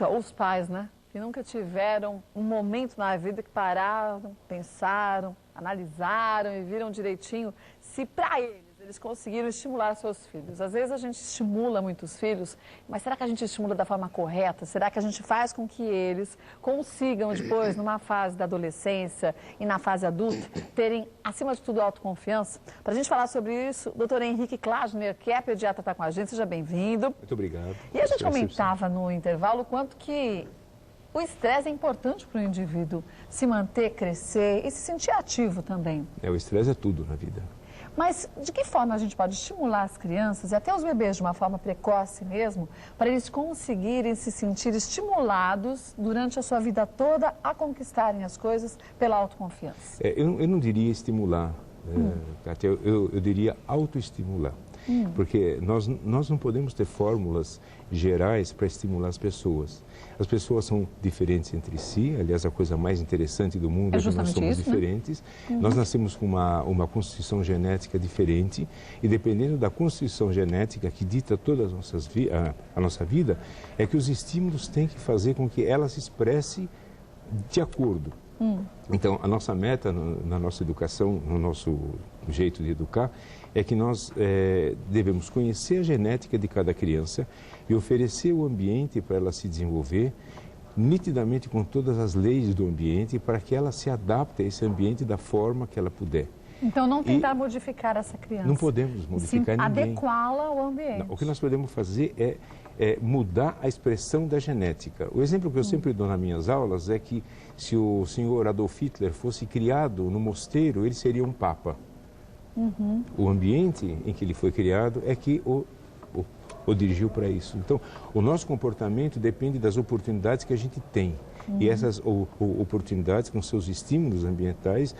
nunca, os pais, né? Que nunca tiveram um momento na vida que pararam, pensaram, analisaram e viram direitinho se para eles conseguiram estimular seus filhos. Às vezes a gente estimula muitos filhos, mas será que a gente estimula da forma correta? Será que a gente faz com que eles consigam depois, numa fase da adolescência e na fase adulta, terem, acima de tudo, autoconfiança? Para a gente falar sobre isso, o doutor Henrique Klausner, que é pediatra, está com a gente. Seja bem-vindo. Muito obrigado. E a gente comentava no intervalo o quanto que o estresse é importante para o indivíduo se manter, crescer e se sentir ativo também. O estresse é tudo na vida. Mas de que forma a gente pode estimular as crianças e até os bebês de uma forma precoce mesmo, para eles conseguirem se sentir estimulados durante a sua vida toda a conquistarem as coisas pela autoconfiança? Eu não diria estimular, Kátia, eu diria autoestimular. Porque nós não podemos ter fórmulas gerais para estimular as pessoas. As pessoas são diferentes entre si, aliás, a coisa mais interessante do mundo é que nós somos diferentes. Né? Nós nascemos com uma constituição genética diferente e dependendo da constituição genética que dita toda a nossa vida, é que os estímulos têm que fazer com que ela se expresse de acordo. Então, a nossa meta na nossa educação, no nosso jeito de educar, é que nós devemos conhecer a genética de cada criança e oferecer o ambiente para ela se desenvolver, nitidamente com todas as leis do ambiente, para que ela se adapte a esse ambiente da forma que ela puder. Então, não tentar modificar essa criança. Não podemos modificar ninguém. Adequá-la ao ambiente. Não, o que nós podemos fazer é mudar a expressão da genética. O exemplo que eu sempre dou nas minhas aulas é que se o senhor Adolf Hitler fosse criado no mosteiro, ele seria um papa. O ambiente em que ele foi criado é que o dirigiu para isso. Então, o nosso comportamento depende das oportunidades que a gente tem. E essas oportunidades, com seus estímulos ambientais,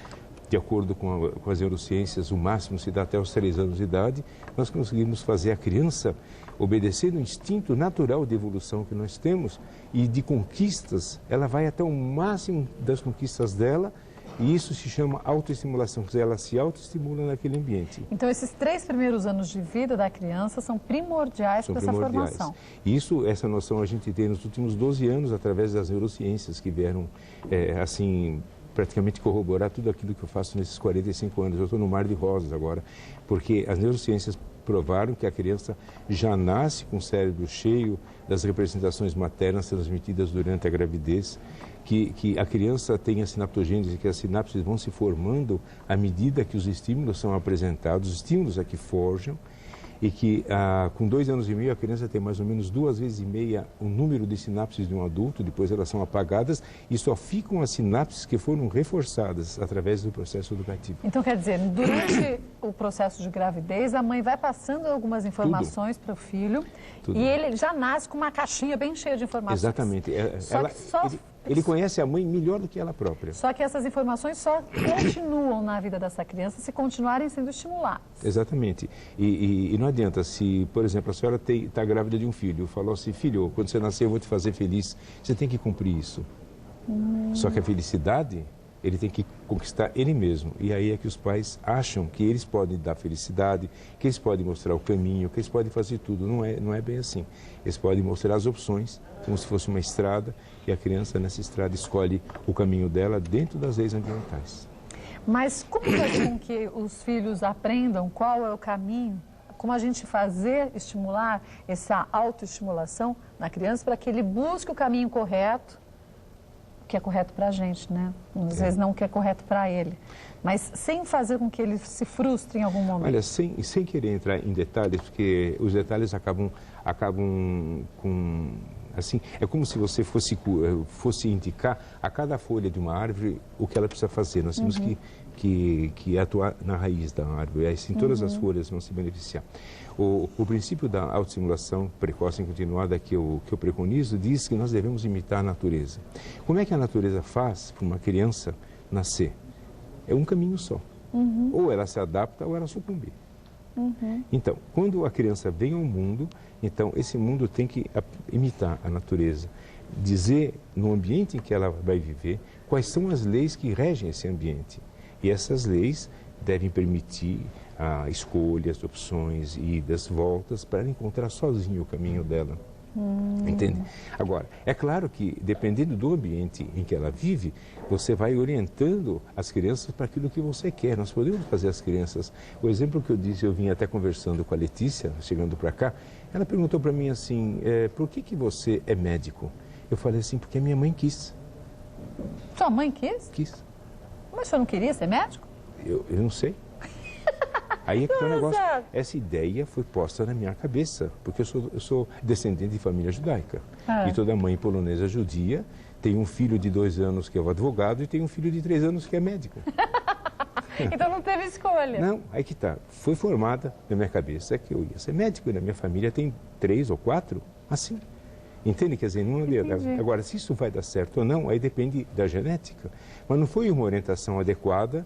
de acordo com as neurociências, o máximo se dá até os 3 anos de idade, nós conseguimos fazer a criança obedecer no instinto natural de evolução que nós temos e de conquistas, ela vai até o máximo das conquistas dela e isso se chama autoestimulação, quer dizer, ela se autoestimula naquele ambiente. Então, esses 3 primeiros anos de vida da criança são primordiais para essa formação. Essa noção a gente tem nos últimos 12 anos através das neurociências que vieram, praticamente corroborar tudo aquilo que eu faço nesses 45 anos. Eu estou no mar de rosas agora, porque as neurociências provaram que a criança já nasce com o cérebro cheio das representações maternas transmitidas durante a gravidez, que a criança tem a sinaptogênese, que as sinapses vão se formando à medida que os estímulos são apresentados, os estímulos é que forjam, e que com 2 anos e meio a criança tem mais ou menos 2,5 vezes o número de sinapses de um adulto, depois elas são apagadas e só ficam as sinapses que foram reforçadas através do processo educativo. Então, quer dizer, durante o processo de gravidez, a mãe vai passando algumas informações para o filho e ele já nasce com uma caixinha bem cheia de informações. Exatamente. Ele conhece a mãe melhor do que ela própria. Só que essas informações só continuam na vida dessa criança se continuarem sendo estimuladas. Exatamente. E não adianta se, por exemplo, a senhora está grávida de um filho, falou assim, filho, quando você nascer eu vou te fazer feliz, você tem que cumprir isso. Só que a felicidade, ele tem que conquistar ele mesmo. E aí é que os pais acham que eles podem dar felicidade, que eles podem mostrar o caminho, que eles podem fazer tudo. Não é bem assim. Eles podem mostrar as opções, como se fosse uma estrada, e a criança nessa estrada escolhe o caminho dela dentro das leis ambientais. Mas como fazer com que os filhos aprendam qual é o caminho? Como a gente estimular essa autoestimulação na criança para que ele busque o caminho correto, que é correto para a gente, né? Às vezes não o que é correto para ele. Mas sem fazer com que ele se frustre em algum momento. Olha, sem querer entrar em detalhes, porque os detalhes acabam com... Assim, é como se você fosse indicar a cada folha de uma árvore o que ela precisa fazer. Nós temos que atuar na raiz da árvore, aí sim todas as folhas vão se beneficiar. O princípio da autoestimulação precoce e continuada que eu preconizo diz que nós devemos imitar a natureza. Como é que a natureza faz para uma criança nascer? É um caminho só. Ou ela se adapta ou ela sucumbe. Então, quando a criança vem ao mundo, então esse mundo tem que imitar a natureza, dizer no ambiente em que ela vai viver quais são as leis que regem esse ambiente. E essas leis devem permitir escolhas, opções, idas, voltas, para ela encontrar sozinho o caminho dela. Entende? Agora, é claro que, dependendo do ambiente em que ela vive, você vai orientando as crianças para aquilo que você quer. Nós podemos fazer as crianças... O exemplo que eu disse, eu vim até conversando com a Letícia, chegando para cá, ela perguntou para mim assim, por que você é médico? Eu falei assim, porque minha mãe quis. Sua mãe quis? Quis. Mas o senhor não queria ser médico? Eu não sei. Aí é que tem um negócio. Essa ideia foi posta na minha cabeça, porque eu sou descendente de família judaica. E toda mãe polonesa judia tem um filho de 2 anos que é o advogado e tem um filho de 3 anos que é médico. Então não teve escolha. Não, aí que tá. Foi formada na minha cabeça que eu ia ser médico e na minha família tem 3 ou 4 assim. Entende? Quer dizer, não é... Agora, se isso vai dar certo ou não, aí depende da genética. Mas não foi uma orientação adequada.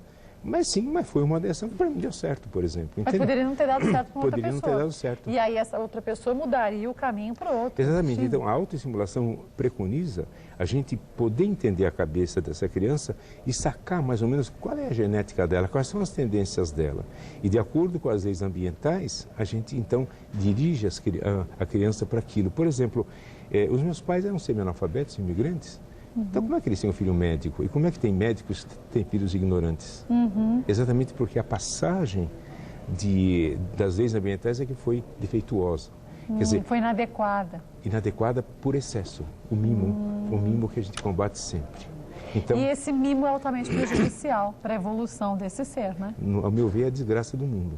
Mas sim, mas foi uma orientação que para mim deu certo, por exemplo. Mas poderia não ter dado certo para outra pessoa. Poderia não ter dado certo. E aí essa outra pessoa mudaria o caminho para o outro. Exatamente. Sim. Então, a autoestimulação preconiza a gente poder entender a cabeça dessa criança e sacar mais ou menos qual é a genética dela, quais são as tendências dela. E de acordo com as leis ambientais, a gente então dirige a criança para aquilo. Por exemplo, os meus pais eram semi-analfabetos, imigrantes. Então, como é que eles têm um filho médico? E como é que tem médicos que têm filhos ignorantes? Exatamente porque a passagem das leis ambientais é que foi defeituosa. Quer dizer, foi inadequada. Inadequada por excesso. O mimo que a gente combate sempre. Então, e esse mimo é altamente prejudicial para a evolução desse ser, né? Ao meu ver, é a desgraça do mundo.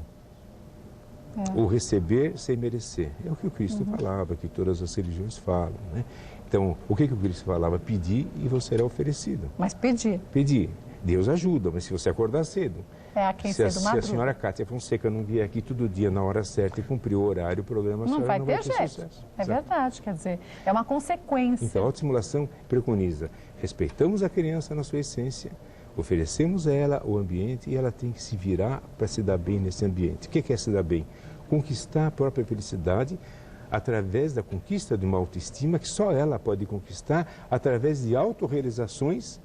O receber sem merecer. É o que o Cristo falava, que todas as religiões falam, né? Então, o que o Cristo falava? Pedir e você será oferecido. Mas pedir. Pedir. Deus ajuda, mas se você acordar cedo. É a quem cedo madruga. Se a senhora Cátia Fonseca não vier aqui todo dia na hora certa e cumprir o horário, o programa não vai ter jeito. Sucesso. É verdade, quer dizer, é uma consequência. Então, a autoestimulação preconiza. Respeitamos a criança na sua essência, oferecemos a ela o ambiente e ela tem que se virar para se dar bem nesse ambiente. O que é se dar bem? Conquistar a própria felicidade através da conquista de uma autoestima que só ela pode conquistar através de autorrealizações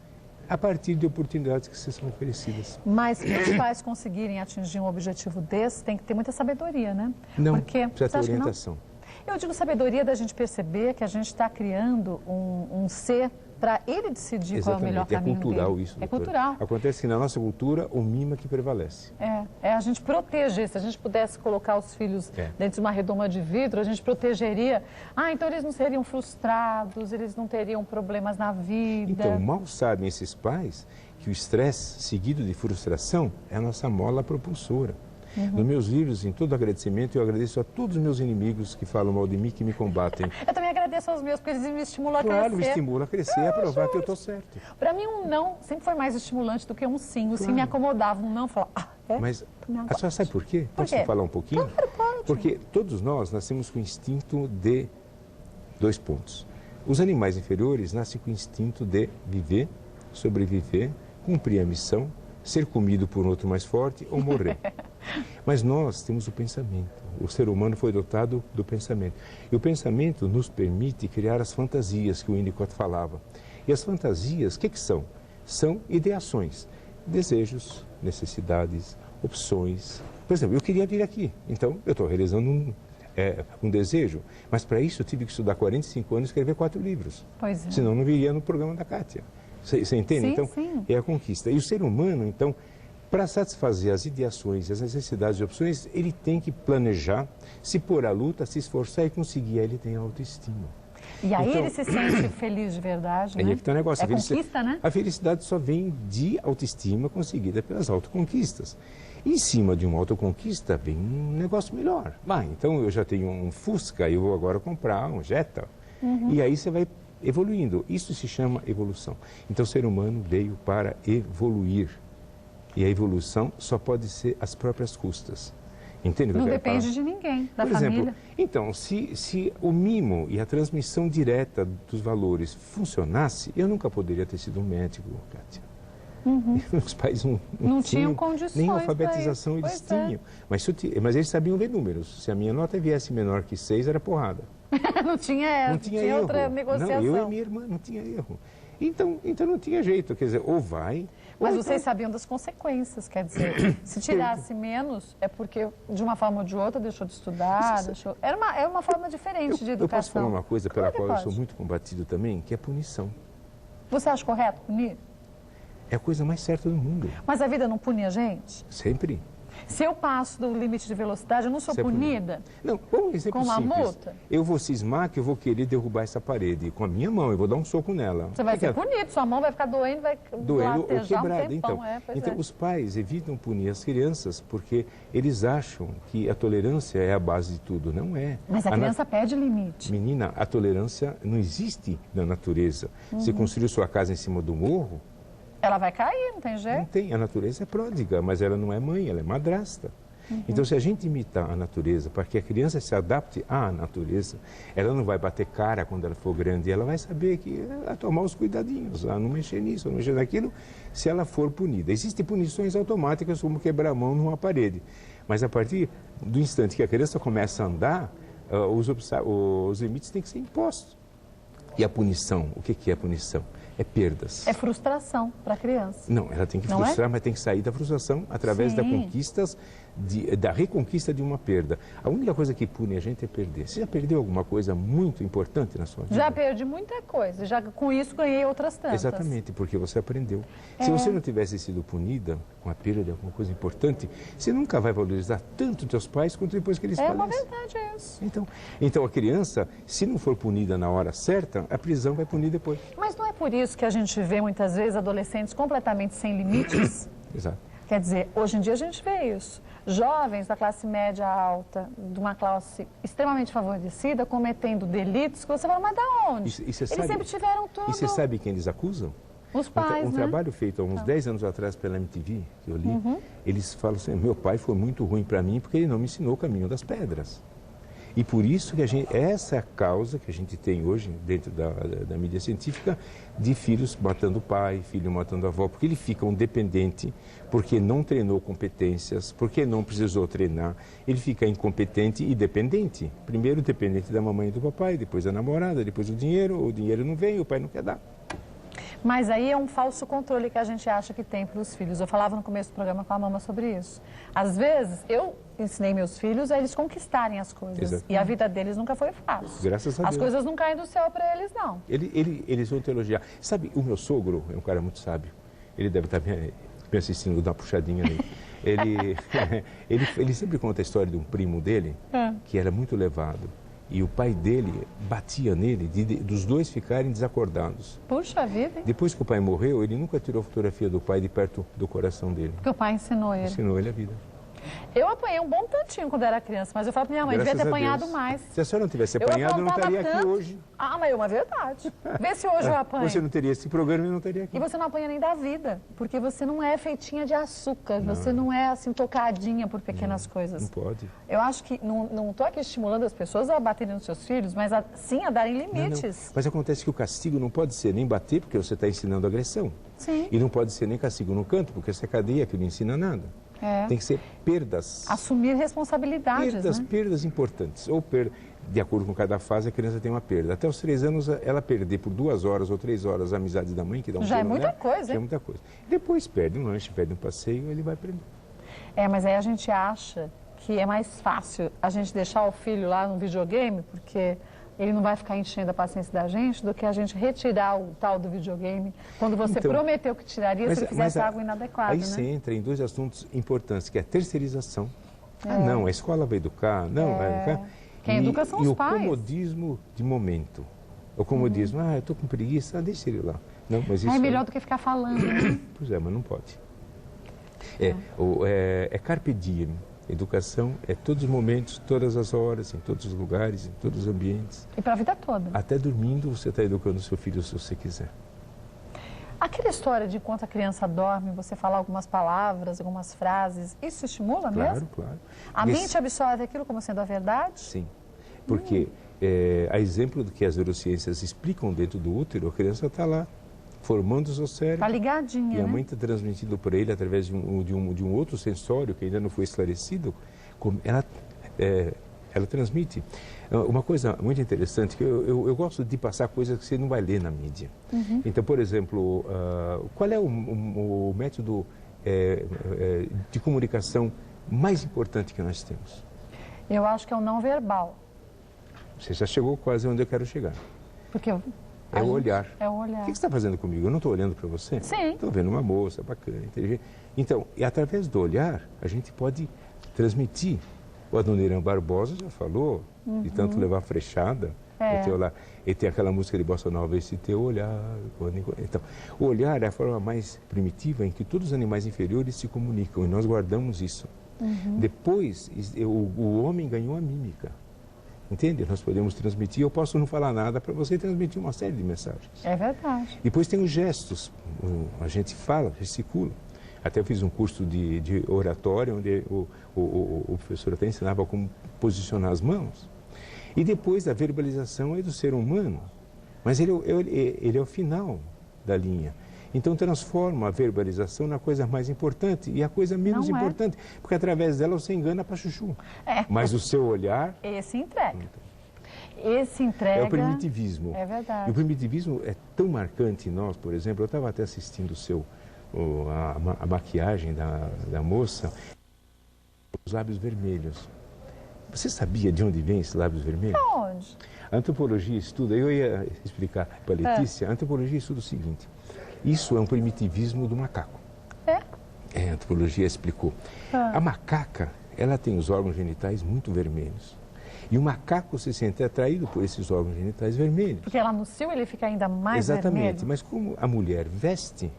a partir de oportunidades que são oferecidas. Mas para os pais conseguirem atingir um objetivo desse, tem que ter muita sabedoria, né? Não, porque, precisa ter orientação. Eu digo sabedoria da gente perceber que a gente está criando um ser para ele decidir qual é o melhor caminho dele. É cultural isso, doutora. É cultural. Acontece que na nossa cultura o mimo é que prevalece. É a gente proteger. Se a gente pudesse colocar os filhos dentro de uma redoma de vidro, a gente protegeria. Então eles não seriam frustrados, eles não teriam problemas na vida. Então, mal sabem esses pais que o estresse seguido de frustração é a nossa mola propulsora. Nos meus livros, em todo agradecimento, eu agradeço a todos os meus inimigos que falam mal de mim, que me combatem. Eu também agradeço aos meus, porque eles me estimulam a crescer. Claro, me estimula a crescer e a provar que eu estou certo. Para mim, um não sempre foi mais estimulante do que um sim. O sim me acomodava, um não falava, Mas a senhora sabe por quê? Posso falar um pouquinho? Claro, pode. Porque todos nós nascemos com o instinto de 2 pontos. Os animais inferiores nascem com o instinto de viver, sobreviver, cumprir a missão, ser comido por um outro mais forte ou morrer. Mas nós temos o pensamento. O ser humano foi dotado do pensamento. E o pensamento nos permite criar as fantasias que o Winnicott falava. E as fantasias, o que são? São ideações, desejos, necessidades, opções. Por exemplo, eu queria vir aqui, então eu estou realizando um desejo, mas para isso eu tive que estudar 45 anos e escrever 4 livros. Pois é. Senão não viria no programa da Kátia. Você entende? Sim, então, sim. É a conquista. E o ser humano, então, para satisfazer as ideações, as necessidades e opções, ele tem que planejar, se pôr à luta, se esforçar e conseguir. Aí ele tem autoestima. E aí ele se sente feliz de verdade, né? Aí é que está o negócio. Conquista, né? A felicidade só vem de autoestima conseguida pelas autoconquistas. Em cima de uma autoconquista vem um negócio melhor. Então eu já tenho um Fusca, eu vou agora comprar um Jetta. E aí você vai evoluindo. Isso se chama evolução. Então o ser humano veio para evoluir. E a evolução só pode ser às próprias custas. Entende o que eu quero falar? Não depende de ninguém, da família. Por exemplo, então, se o mimo e a transmissão direta dos valores funcionasse, eu nunca poderia ter sido um médico, Kátia. Meus pais não tinham condições, nem alfabetização eles tinham. Mas eles sabiam ler números. Se a minha nota viesse menor que 6, era porrada. Não tinha erro. Outra negociação. Não, eu e minha irmã não tinha erro. Então não tinha jeito, quer dizer, ou vai... Mas vocês sabiam das consequências, quer dizer, se tirasse menos, é porque de uma forma ou de outra deixou de estudar, deixou... É uma forma diferente de educação. Eu posso falar uma coisa pela qual eu pode? sou muito combatido também, que é punição. Você acha correto punir? É a coisa mais certa do mundo. Mas a vida não pune a gente? Sempre. Se eu passo do limite de velocidade, eu não sou punida? Não, um exemplo Com uma simples. multa? Eu vou cismar que eu vou querer derrubar essa parede. Com a minha mão, eu vou dar um soco nela. Você vai ser punido, sua mão vai ficar doendo, vai doendo ou latejar quebrada. um tempão. Então os pais evitam punir as crianças porque eles acham que a tolerância é a base de tudo. Não é. Mas a criança perde limite. Menina, a tolerância não existe na natureza. Você construiu sua casa em cima do morro, Ela vai cair, não tem jeito? não tem. A natureza é pródiga, mas ela não é mãe, ela é madrasta. Então, se a gente imitar a natureza, para que a criança se adapte à natureza, ela não vai bater cara quando ela for grande, ela vai saber que ela tomar os cuidadinhos, não mexer nisso, não mexer naquilo, se ela for punida. Existem punições automáticas, como quebrar a mão numa parede, mas a partir do instante que a criança começa a andar, os limites têm que ser impostos. E a punição, o que é a punição? É perdas. É frustração para a criança. Não, ela tem que frustrar, mas tem que sair da frustração através da reconquista de uma perda. A única coisa que pune a gente é perder. Você já perdeu alguma coisa muito importante na sua vida? Já perdi muita coisa, já com isso ganhei outras tantas. Exatamente, porque você aprendeu. Se você não tivesse sido punida com a perda de alguma coisa importante, você nunca vai valorizar tanto teus pais quanto depois que eles falecem. É uma verdade isso. Então a criança, se não for punida na hora certa, a prisão vai punir depois. Mas não é por isso que a gente vê muitas vezes adolescentes completamente sem limites? Exato. Quer dizer, hoje em dia a gente vê isso. Jovens da classe média alta, de uma classe extremamente favorecida, cometendo delitos que você fala, mas da onde? Eles sempre tiveram tudo. E você sabe quem eles acusam? Os pais, Um trabalho feito há uns 10 anos atrás pela MTV, que eu li, eles falam assim, meu pai foi muito ruim para mim porque ele não me ensinou o caminho das pedras. E por isso que essa é a causa que a gente tem hoje, dentro da mídia científica, de filhos matando o pai, filho matando a avó, porque ele fica um dependente, porque não treinou competências, porque não precisou treinar, ele fica incompetente e dependente. Primeiro dependente da mamãe e do papai, depois da namorada, depois o dinheiro não vem, o pai não quer dar. Mas aí é um falso controle que a gente acha que tem para os filhos. Eu falava no começo do programa com a mama sobre isso. Às vezes, eu ensinei meus filhos a eles conquistarem as coisas. Exatamente. E a vida deles nunca foi fácil. Graças a Deus. As coisas não caem do céu para eles, não. Eles vão te elogiar. Sabe, o meu sogro é um cara muito sábio. Ele deve estar me assistindo, dar uma puxadinha nele. Ele sempre conta a história de um primo dele, que era muito levado. E o pai dele batia nele, dos dois ficarem desacordados. Puxa vida, hein? Depois que o pai morreu, ele nunca tirou fotografia do pai de perto do coração dele. Porque o pai ensinou ele. Ensinou ele a vida. Eu apanhei um bom tantinho quando era criança, mas eu falo pra minha mãe, devia ter apanhado mais. Se a senhora não tivesse apanhado, eu não estaria aqui hoje. Ah, mas é uma verdade. Vê se hoje eu apanho. Você não teria esse programa e não estaria aqui. E você não apanha nem da vida, porque você não é feitinha de açúcar, você não é assim tocadinha por pequenas coisas. Não pode. Eu acho que não estou aqui estimulando as pessoas a baterem nos seus filhos, mas sim a darem limites. Não. Mas acontece que o castigo não pode ser nem bater, porque você está ensinando agressão. Sim. E não pode ser nem castigo no canto, porque essa cadeia que não ensina nada. Tem que ser perdas. Assumir responsabilidades, Perdas importantes. Ou de acordo com cada fase, a criança tem uma perda. Até os 3 anos, ela perder por 2 horas ou 3 horas a amizade da mãe, que dá um já é muita coisa, já é muita coisa. Depois perde um lanche, perde um passeio, ele vai aprender. Mas aí a gente acha que é mais fácil a gente deixar o filho lá no videogame, porque ele não vai ficar enchendo a paciência da gente, do que a gente retirar o tal do videogame, quando você prometeu que tiraria se ele fizesse algo inadequado, aí você entra em 2 assuntos importantes, que é a terceirização. Não, a escola vai educar, vai educar. Quem educa são os pais. E o comodismo de momento. O comodismo, eu estou com preguiça, deixa ele lá. Não, mas isso é melhor do que ficar falando, né? Pois é, mas não pode. É carpe diem. Educação é todos os momentos, todas as horas, em todos os lugares, em todos os ambientes. E para a vida toda. Até dormindo você está educando o seu filho se você quiser. Aquela história de enquanto a criança dorme, você falar algumas palavras, algumas frases, isso estimula mesmo? Claro. A mente absorve aquilo como sendo a verdade? Sim, porque a exemplo do que as neurociências explicam dentro do útero, a criança está lá, formando o seu cérebro. Está ligadinha, e a mãe está transmitindo para ele através de um outro sensório que ainda não foi esclarecido. Ela ela transmite. Uma coisa muito interessante, que eu gosto de passar coisas que você não vai ler na mídia. Então, por exemplo, qual é o método de comunicação mais importante que nós temos? Eu acho que é o não verbal. Você já chegou quase onde eu quero chegar. Porque é o olhar. É o olhar. O que você está fazendo comigo? Eu não estou olhando para você? Sim. Estou vendo uma moça bacana, inteligente. Então, e através do olhar, a gente pode transmitir. O Adoniran Barbosa já falou de tanto levar frechada. E tem aquela música de Bossa Nova, esse teu olhar. Então, o olhar é a forma mais primitiva em que todos os animais inferiores se comunicam, e nós guardamos isso. Depois, o homem ganhou a mímica. Entende? Nós podemos transmitir, eu posso não falar nada para você transmitir uma série de mensagens. É verdade. Depois tem os gestos, a gente fala, gesticula. Até eu fiz um curso de oratória, onde o professor até ensinava como posicionar as mãos. E depois a verbalização é do ser humano, mas ele é o final da linha. Então transforma a verbalização na coisa mais importante e a coisa menos importante, porque através dela você engana para chuchu. Mas o seu olhar... Esse entrega. Esse entrega... É o primitivismo. É verdade. E o primitivismo é tão marcante em nós, por exemplo, eu estava até assistindo a maquiagem da moça, os lábios vermelhos. Você sabia de onde vem esses lábios vermelhos? De onde? A antropologia estuda, eu ia explicar para a Letícia, a antropologia estuda o seguinte, isso é um primitivismo do macaco. A antropologia explicou. A macaca, ela tem os órgãos genitais muito vermelhos. E o macaco se sente atraído por esses órgãos genitais vermelhos. Porque lá no cio ele fica ainda mais vermelho. Exatamente, mas como a mulher veste...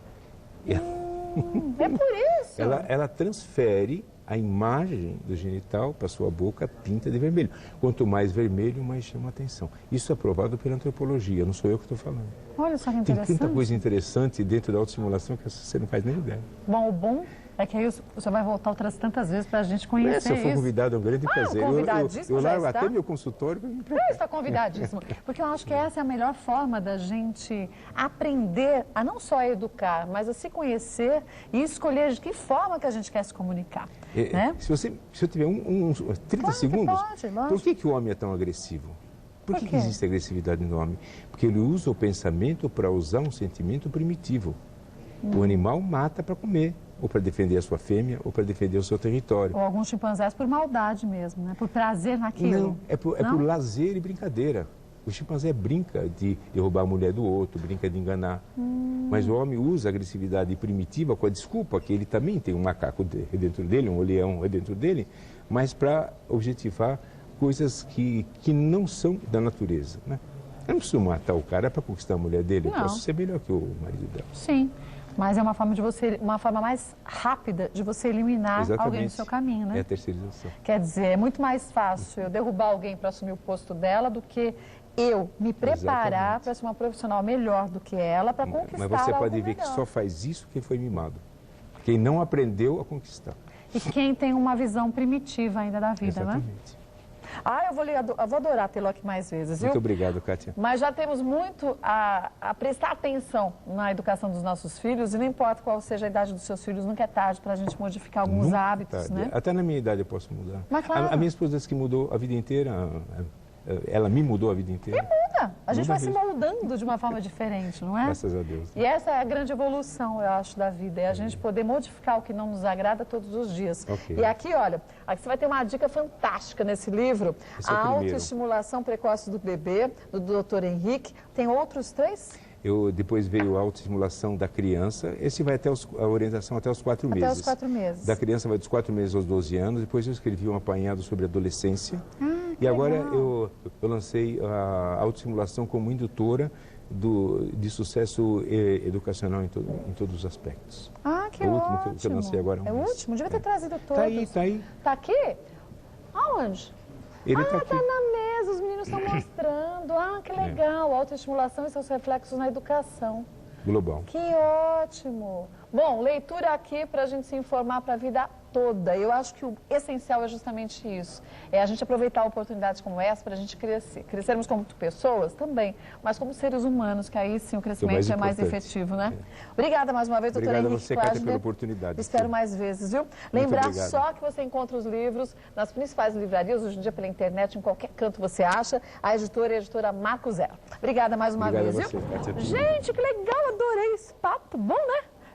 É por isso. Ela transfere a imagem do genital para sua boca pinta de vermelho. Quanto mais vermelho, mais chama a atenção. Isso é provado pela antropologia, não sou eu que estou falando. Olha só que interessante. Tem tanta coisa interessante dentro da autoestimulação que você não faz nem ideia. Bom, o bom é que aí você vai voltar outras tantas vezes para a gente conhecer isso. Se eu for convidado, é um grande prazer. Convidadíssimo, eu largo está? até meu consultório para me Não, está convidadíssimo. Porque eu acho que essa é a melhor forma da gente aprender a não só educar, mas a se conhecer e escolher de que forma que a gente quer se comunicar. Né? Se eu tiver 30 segundos, por que o homem é tão agressivo? Por que existe agressividade no homem? Porque ele usa o pensamento para usar um sentimento primitivo. O animal mata para comer, ou para defender a sua fêmea, ou para defender o seu território. Ou alguns chimpanzés por maldade mesmo, né? Por prazer naquilo. Não, é por lazer e brincadeira. O chimpanzé brinca de derrubar a mulher do outro, brinca de enganar. Mas o homem usa a agressividade primitiva com a desculpa que ele também tem um macaco dentro dele, um leão dentro dele, mas para objetivar coisas que não são da natureza, né? Eu não preciso matar o cara para conquistar a mulher dele, eu posso ser melhor que o marido dela. Sim, mas é uma forma mais rápida de você eliminar alguém do seu caminho, né? É a terceirização. Quer dizer, é muito mais fácil eu derrubar alguém para assumir o posto dela do que eu me preparar para ser uma profissional melhor do que ela, para conquistar. Mas você pode ver que só faz isso quem foi mimado. Quem não aprendeu a conquistar. E quem tem uma visão primitiva ainda da vida, Exatamente. Né? Eu vou adorar tê-lo aqui mais vezes, viu? Muito obrigado, Kátia. Mas já temos muito a prestar atenção na educação dos nossos filhos, e não importa qual seja a idade dos seus filhos, nunca é tarde para a gente modificar alguns hábitos, né? Até na minha idade eu posso mudar. Mas claro. A minha esposa disse que mudou a vida inteira, ela me mudou a vida inteira. E muda. A gente vai se moldando de uma forma diferente, não é? Graças a Deus. E essa é a grande evolução, eu acho, da vida. É a gente poder modificar o que não nos agrada todos os dias. E aqui, olha, aqui você vai ter uma dica fantástica nesse livro. A autoestimulação precoce do bebê, do Dr. Henrique. Tem outros 3? Depois veio a autoestimulação da criança. Esse vai até a orientação até os 4 meses. Até os 4 meses. Da criança vai dos 4 meses aos 12 anos. Depois eu escrevi um apanhado sobre adolescência. E agora eu lancei a autoestimulação como indutora de sucesso educacional em todos os aspectos. Que é o ótimo. último que eu lancei agora. É o último? Devia ter trazido todos. Tá aí. Tá aqui? Aonde? Ele tá aqui. Tá na mesa, os meninos estão mostrando. Que legal. Autoestimulação e seus reflexos na educação. Global. Que ótimo. Bom, leitura aqui para a gente se informar para a vida toda. Eu acho que o essencial é justamente isso. É a gente aproveitar oportunidades como essa para a gente crescer. Crescermos como pessoas também, mas como seres humanos, que aí sim o crescimento é mais efetivo, né? Obrigada mais uma vez, doutora Henrique. Obrigado a você, Kátia, pela oportunidade. Espero mais vezes, viu? Lembrar só que você encontra os livros nas principais livrarias, hoje em dia pela internet, em qualquer canto você acha. A editora é a editora Marco Zero. Obrigada mais uma vez, viu? Kátia, gente, que legal, adorei esse papo. Bom, né?